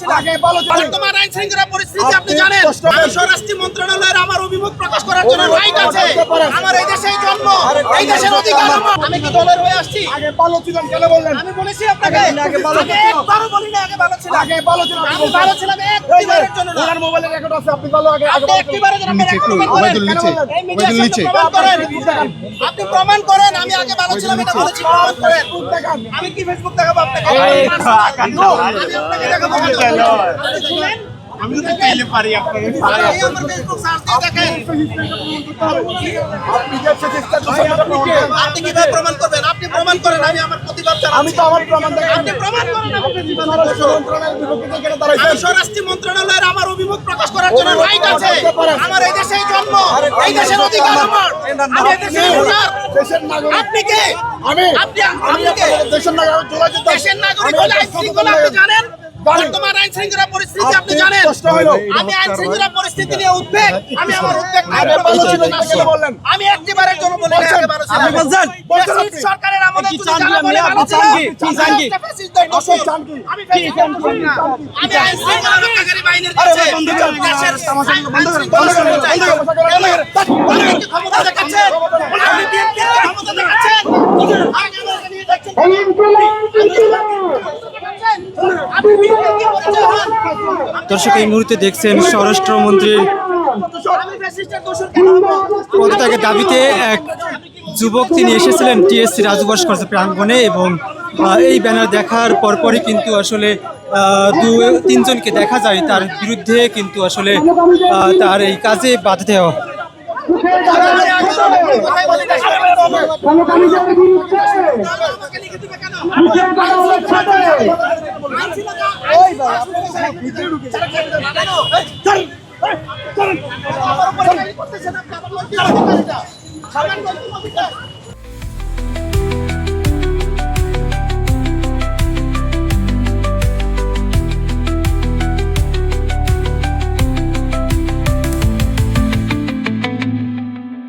বর্তমান আইন শৃঙ্খলা পরিস্থিতি আপনি জানেন। আমি স্বরাষ্ট্র মন্ত্রণালয়ের আমার অভিমুখ প্রকাশ করার জন্য রাইট আছে। আমার এই দেশেই জন্ম, এই দেশের অধিকার আমার। আমি কি দলের হয়ে আসছি? আগে ভালো ছিলেন কেন বললেন? আমি বলেছি আপনাকে আগে একবারও বলি না আগে ভালো ছিলাম। আগে ভালো ছিলেন, আমি ভালো ছিলাম একবারের জন্য না। ওনার মোবাইলে রেকর্ড আছে, আপনি ভালো আগে আপনি একবারের জন্য নিচে একটু ওবাইদুল নিচে ওবাইদুল নিচে আপনি প্রমাণ করেন আমি আগে ভালো ছিলাম এটা বলেছি। প্রমাণ করেন। আমি কি ফেসবুক দেখাবো আপনাকে? আমি আপনাকে দেখাবো কেন? আমি তো চাইলে পারি আপনাকে আপনি আমার ফেসবুক সার্চ দিয়ে দেখেন। আপনি যে চেষ্টা করছেন আপনি কিভাবে প্রমাণ করবেন? আপনি প্রমাণ করেন আমি আমার প্রতিবাদ আমি জানাচ্ছি। তো আমার প্রমাণ দেখাই। আপনি প্রমাণ করেন আমি প্রতিবাদ স্বরাষ্ট্র জানাচ্ছি। মন্ত্রণালয়ের বিপক্ষে কেন আমি দাঁড়াইছেন? স্বরাষ্ট্র মন্ত্রণালয়ের আমার অভিমুখ প্রকাশ করার জন্য রাইট আছে। আমার এই দেশেই জন্ম, এই দেশের অধিকার আমার। আমি এই দেশের ভোটার। দেশের নাগরিক আপনি কে? আমি আপনি আমি কে? দেশের নাগরিক যোগাযোগ দেশের নাগরিক হলে আইন শৃঙ্খলা আপনি জানেন। বর্তমান আইন শৃঙ্খলা পরিস্থিতি আপনি জানেন। আমি আইন শৃঙ্খলা পরিস্থিতি নিয়ে উদ্বেগ। আমি আমার উদ্বেগ আগে ভালো ছিলেন কেন বললেন? আমি একবারের জন্য বলি না আগে ভালো ছিলাম। ফ্যাসিস্ট সরকারের আমলে যদি যারা বলে ভালো ছিলাম, তারা ফ্যাসিস্টদের দোষর। আমি ফ্যাসিস্ট করি না। আমি আইন শৃঙ্খলা রক্ষাকারী বাহিনীর কাছে দেশের আইন শৃঙ্খলা চাই। আপনি ক্ষমতা দেখাচ্ছেন, আপনি বিএনপির ক্ষমতা দেখাচ্ছেন। আগে আমাকে নিয়ে দেখছেন। আপনি বিএনপির কি পরিচয় হন? দর্শক এই মুহূর্তে দেখছেন স্বরাষ্ট্রমন্ত্রীর আমি ফ্যাসিস্টের দোষর কেন হবো? পদত্যাগের দাবিতে এক যুবক তিনি এসেছিলেন টিএসসি রাজু ভাস্কর্য প্রাঙ্গণে এবং এই ব্যানার দেখার পরপরই কিন্তু আসলে তিনজনকে দেখা যায় তার বিরুদ্ধে কিন্তু আসলে তার এই কাজে বাধা দেওয়া। আমার